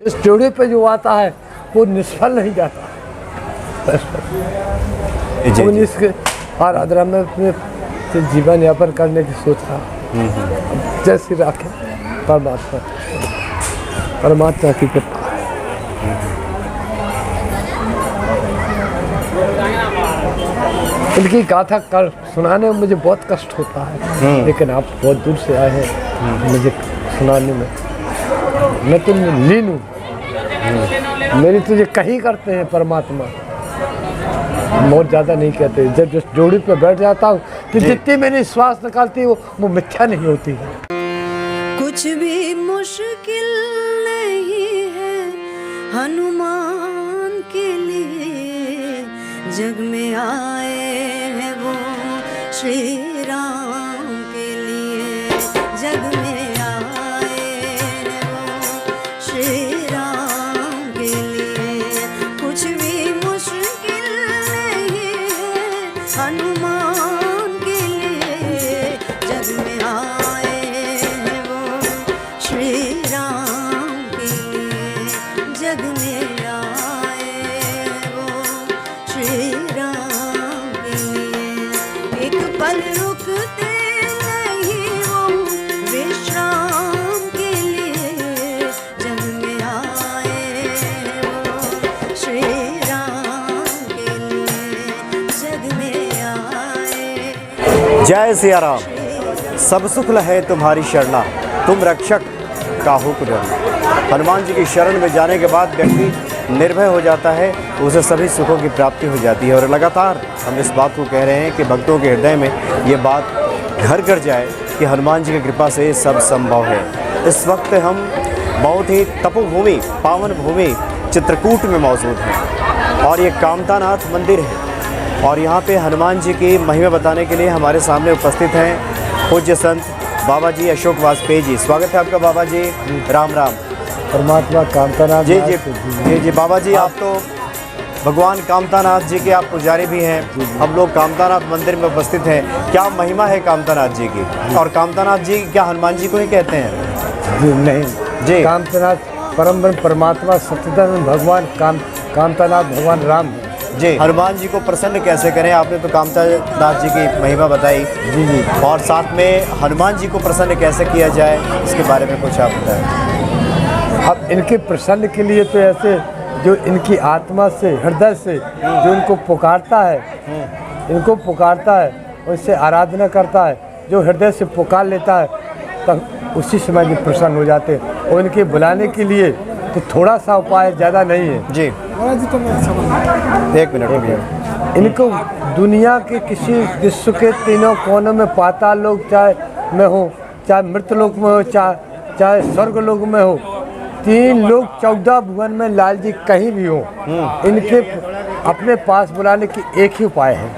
इस जोड़े पे जो आता है वो निष्फल नहीं जाता। इसके आराधना में अपने जीवन यापन करने की सोच रहा जैसे राखे परमात्मा की कृपा। इनकी गाथा कर सुनाने में मुझे बहुत कष्ट होता है, लेकिन आप बहुत दूर से आए हैं मुझे सुनाने में। मैं तो लीन हूँ, मेरी तुझे कहीं करते हैं परमात्मा, बहुत ज़्यादा नहीं कहते। जब जिस जोड़ी पे बैठ जाता हूँ तो जितनी मेरी श्वास निकालती है वो मिथ्या नहीं होती है। कुछ भी मुश्किल नहीं है हनुमान के लिए, जग में आए हैं वो श्री राम के लिए, जग में आए हैं वो श्री राम के लिए। कुछ भी मुश्किल नहीं है हनुमान के लिए, जग में आए हैं वो श्री राम के लिए, जग में आए हैं वो श्री राम के लिए। एक पल रुकते नहीं वो विश्राम के लिए, जग में आए हैं वो श्री राम के लिए, जग में आए। जय सिया राम। सब सुख लहे तुम्हारी शरणा, तुम रक्षक काहू को डरना। हनुमान जी की शरण में जाने के बाद व्यक्ति निर्भय हो जाता है, उसे सभी सुखों की प्राप्ति हो जाती है। और लगातार हम इस बात को कह रहे हैं कि भक्तों के हृदय में ये बात घर घर जाए कि हनुमान जी की कृपा से सब संभव है। इस वक्त हम बहुत ही तपोभूमि, पावन भूमि चित्रकूट में मौजूद हैं और ये कामतानाथ मंदिर है। और यहाँ पे हनुमान जी की महिमा बताने के लिए हमारे सामने उपस्थित हैं पूज्य संत बाबा जी अशोक वाजपेयी जी। स्वागत है आपका बाबा जी। राम राम। परमात्मा कामतानाथ जी जी जी जी बाबा जी, आप तो भगवान कामतानाथ जी के आप पुजारी भी हैं। हम लोग कामतानाथ मंदिर में उपस्थित हैं। क्या महिमा है कामतानाथ जी की? और कामतानाथ जी क्या हनुमान जी को ही कहते हैं? जी नहीं जी, कामतानाथ परम परमात्मा सत्यधर्म भगवान कामतानाथ भगवान राम है। जी, हनुमान जी को प्रसन्न कैसे करें? आपने तो कामतानाथ जी की महिमा बताई। जी जी। और साथ में हनुमान जी को प्रसन्न कैसे किया जाए, इसके बारे में कुछ आप बताएं। अब इनके प्रसन्न के लिए तो ऐसे जो इनकी आत्मा से हृदय से जो इनको पुकारता है, उससे आराधना करता है, जो हृदय से पुकार लेता है तब उसी समय ये प्रसन्न हो जाते हैं। और इनके बुलाने के लिए तो थोड़ा सा उपाय, ज़्यादा नहीं है। जी, एक मिनट रुकिए। इनको दुनिया के किसी विश्व के तीनों कोनों में, पाताल लोक चाहे में हो, चाहे मृत लोक में हो, चाहे स्वर्ग लोक में हो, 3 लोक 14 भुवन में लाल जी कहीं भी हो, इनके अपने पास बुलाने की एक ही उपाय है।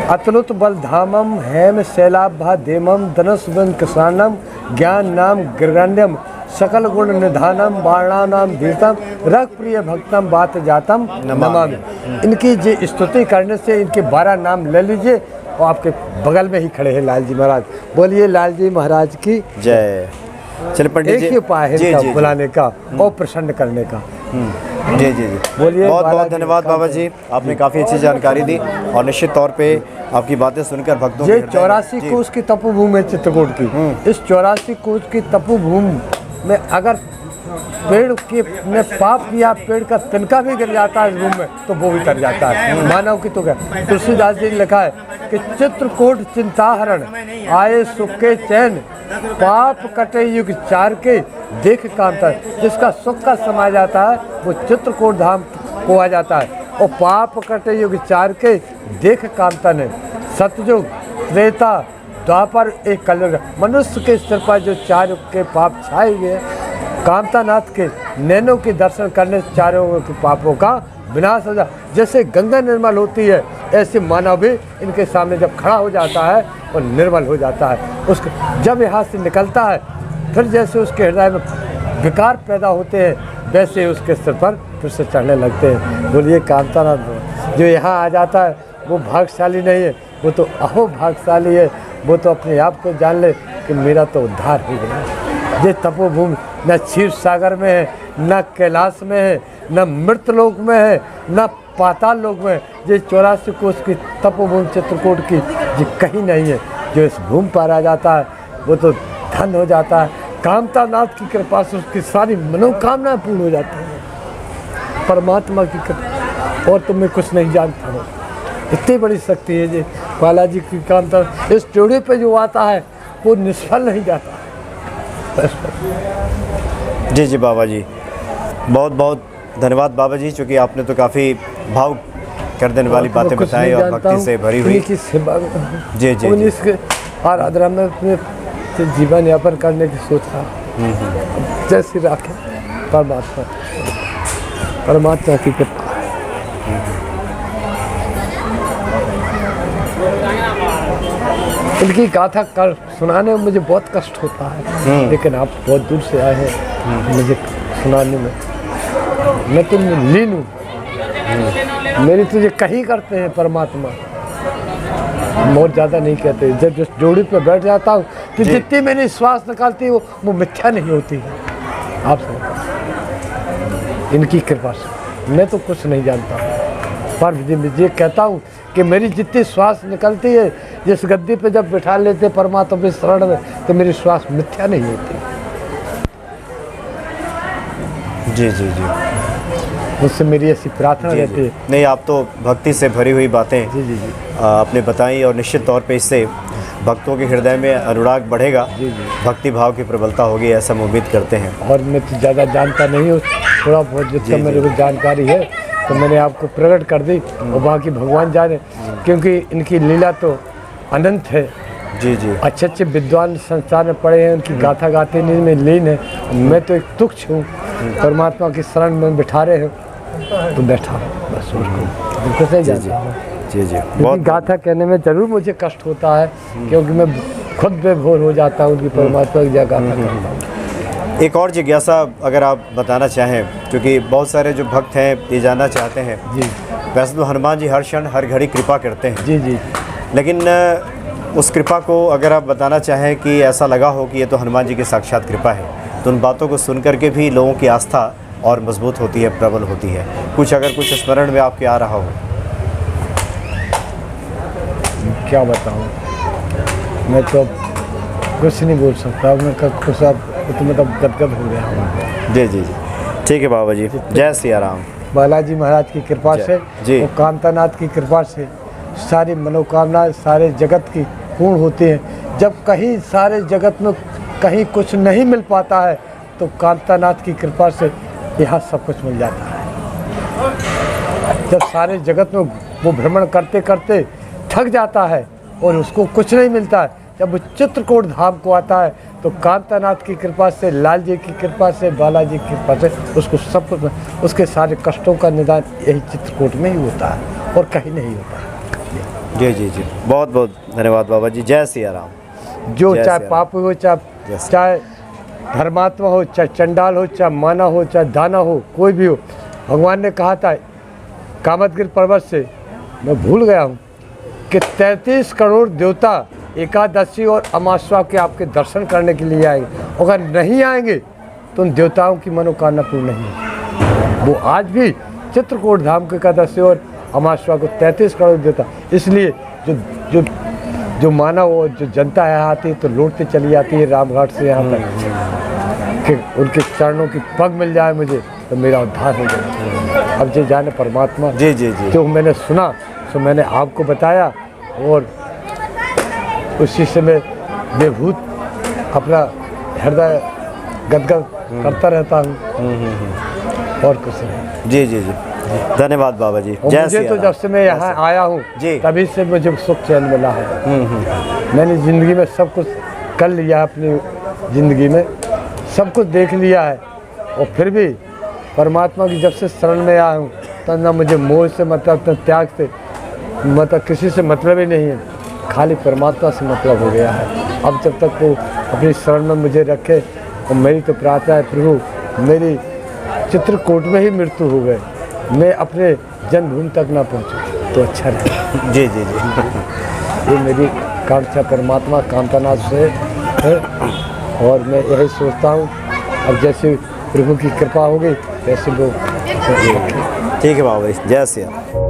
अतुलित बलधामम हेम शैलाभा देमम धनुष बन किसानम ज्ञान नाम गिरगण्यम सकल गुण निधानम बाणानाम धीरतम रग प्रिय भक्तम बात जातम नमामि। इनकी जी स्तुति करने से इनके 12 नाम ले लीजिए। और आपके बगल में ही खड़े हैं लाल जी महाराज। बोलिए लाल जी महाराज की जय। चलिए पंडित जी, एक ही उपाय है इनका बुलाने का और प्रसन्न करने का। जी जी जी, बोलिए। बहुत बहुत धन्यवाद बाबा जी, आपने काफ़ी अच्छी जानकारी दी और निश्चित तौर पे आपकी बातें सुनकर भक्तों ये 84 कोस की तपोभूमि है चित्रकूट की। इस 84 कोस की तपोभूमि में अगर पेड़ के में पाप किया, पेड़ का तिनका भी गिर जाता है इस भूमि में तो वो भी तर जाता है। मानव की तो क्या, तुलसीदास जी ने लिखा है कि चित्रकूट चिंताहरण आए सुख के चैन, पाप कटे युग 4 के देख कामता। जिसका सुख का समय जाता है वो चित्रकूट धाम को आ जाता है। और पाप कटे युग 4 के देख कामता ने, सतयुग त्रेता द्वापर एक कलयुग, मनुष्य के सिर पर जो 4 युग के पाप छाए हुए, कामतानाथ के नैनों के दर्शन करने से 4 युगों के पापों का विनाश हो जाए। जैसे गंगा निर्मल होती है, ऐसे मानव भी इनके सामने जब खड़ा हो जाता है और निर्मल हो जाता है। उसके जब यहाँ से निकलता है फिर जैसे उसके हृदय में विकार पैदा होते हैं, वैसे उसके सिर पर फिर से चढ़ने लगते हैं। बोलिए कामतानाथ। जो यहाँ आ जाता है वो भाग्यशाली नहीं है, वो तो अहो भाग्यशाली है। वो तो अपने आप को जान ले कि मेरा तो उद्धार हो गया। ये तपोभूमि न क्षीर सागर में है, न कैलाश में है, न मृतलोक में है, न पाताल लोक में है। ये 84 कोष की तपोभूमि चित्रकूट की ये कहीं नहीं है। जो इस भूमि पर आ जाता है वो तो धन हो जाता है। कामता नाथ की कृपा से उसकी सारी मनोकामनाएं पूर्ण हो जाती हैं। परमात्मा की कृपा, और तो मैं कुछ नहीं जानता हूँ। इतनी बड़ी शक्ति है जी बालाजी की कामता। इस जोड़े पे जो आता है वो निष्फल नहीं जाता। जी जी बाबा जी, बहुत बहुत धन्यवाद बाबा जी, चूँकि आपने तो काफ़ी भाव कर देने वाली बातें बताई और भक्ति से भरी हुई। की सेवा जी जी जी। इसके आराधना में अपने जीवन यापन करने की सोच रहा। जैसी राखे परमात्मा, परमात्मा की कृपा। इनकी गाथा कर सुनाने में मुझे बहुत कष्ट होता है, लेकिन आप बहुत दूर से आए हैं मुझे सुनाने में। मैं तो लीन हूँ, मेरी तो ये कहीं करते हैं परमात्मा, बहुत ज़्यादा नहीं कहते। जब जिस जोड़ी पे बैठ जाता हूँ कि जितनी मेरी श्वास निकालती है वो मिथ्या नहीं होती है। आप समझ, इनकी कृपा से मैं तो कुछ नहीं जानता, पर ये कहता हूँ कि मेरी जितनी श्वास निकलती है, जिस गद्दी पे जब बिठा लेते परमात्मा के शरण में, तो मेरी श्वास मिथ्या नहीं होती। जी जी जी, मुझसे मेरी ऐसी प्रार्थना रहती है। नहीं, आप तो भक्ति से भरी हुई बातें जी जी जी आपने बताई, और निश्चित तौर पे इससे भक्तों के हृदय में अनुराग बढ़ेगा, भक्ति भाव की प्रबलता होगी, ऐसा हम उम्मीद करते हैं। और मैं तो ज़्यादा जानता नहीं हूँ, थोड़ा बहुत जितना मेरे को जानकारी है तो मैंने आपको प्रकट कर दी, और बाकी भगवान जाने, क्योंकि इनकी लीला तो अनंत है। जी जी, अच्छे अच्छे विद्वान संस्थान में पढ़े हैं, उनकी गाथा गाते में लीन है। मैं तो एक तुच्छ हूँ, परमात्मा की शरण में बिठा रहे हो तो बैठा हूँ बस, उनको से जाता हूँ। जी जी, बहुत गाथा कहने में जरूर मुझे कष्ट होता है, क्योंकि मैं खुद बेभोर हो जाता हूँ उनकी परमात्मा की गाथा करता हूँ। एक और जिज्ञासा अगर आप बताना चाहें, क्योंकि बहुत सारे जो भक्त हैं ये जानना चाहते हैं। जी, वैसे तो हनुमान जी हर क्षण हर घड़ी कृपा करते हैं। जी जी, लेकिन उस कृपा को अगर आप बताना चाहें कि ऐसा लगा हो कि ये तो हनुमान जी की साक्षात कृपा है, तो उन बातों को सुन करके भी लोगों की आस्था और मजबूत होती है, प्रबल होती है। कुछ अगर कुछ स्मरण में आपके आ रहा हो। क्या बताऊँ, मैं तो कुछ नहीं बोल सकता। मैं खुश तो मतलब गदगद हो गया हूँ। जी जी जी, ठीक है बाबा जी, जय सिया राम। बालाजी महाराज की कृपा से जी, और कामतानाथ की कृपा से सारी मनोकामनाएं सारे जगत की पूर्ण होती हैं। जब कहीं सारे जगत में कहीं कुछ नहीं मिल पाता है, तो कामतानाथ की कृपा से यहाँ सब कुछ मिल जाता है। जब सारे जगत में वो भ्रमण करते करते थक जाता है और उसको कुछ नहीं मिलता है, जब वो चित्रकूट धाम को आता है, तो कामतानाथ की कृपा से, लाल जी की कृपा से, बालाजी की कृपा से उसको सब कुछ, उसके सारे कष्टों का निदान यही चित्रकूट में ही होता है और कहीं नहीं होता है। जी जी जी, बहुत बहुत धन्यवाद बाबा जी, जय सिया राम। जो चाहे पाप हो, चाहे धर्मात्मा हो, चाहे चंडाल हो, चाहे माना हो, चाहे दाना हो, कोई भी हो, भगवान ने कहा था कामतगिर पर्वत से, मैं भूल गया हूँ कि 33 करोड़ देवता एकादशी और अमावस्या के आपके दर्शन करने के लिए आएंगे। अगर नहीं आएंगे तो उन देवताओं की मनोकामना पूर्ण नहीं है। वो आज भी चित्रकूट धाम के एकादशी और अमावस्या को 33 करोड़ देवता, इसलिए जो जो जो मानव और जो जनता यहाँ आती है तो लौटते चली जाती है रामघाट से यहाँ तक कि उनके चरणों की पग मिल जाए मुझे, तो मेरा उद्धार हो जाए। अब जो जाने परमात्मा, जी जी जी, जो मैंने सुना तो मैंने आपको बताया, और उसी से मैं बेभूत अपना हृदय गदगद करता रहता हूँ, और कुछ नहीं। जी जी जी, धन्यवाद बाबा जी, जय मुझे सिया तो राम। जब से मैं यहाँ आया हूँ जी, तभी से मुझे सुख चैन मिला है। मैंने ज़िंदगी में सब कुछ कर लिया, अपनी ज़िंदगी में सब कुछ देख लिया है, और फिर भी परमात्मा की जब से शरण में आया हूँ, तब ना मुझे मोह से मतलब, न त्याग से मतलब, किसी से मतलब ही नहीं है, खाली परमात्मा से मतलब हो गया है। अब जब तक वो अपनी शरण में मुझे रखे, और मेरी तो प्रार्थना है प्रभु मेरी चित्रकूट में ही मृत्यु हो गए, मैं अपने जन्मभूमि तक ना पहुँचूँ तो अच्छा रहे। जी जी जी, ये मेरी कांक्षा परमात्मा कामतानाथ से है, और मैं यही सोचता हूँ। अब जैसे प्रभु की कृपा होगी वैसे वो। ठीक है बाबा जी, जय सिया राम।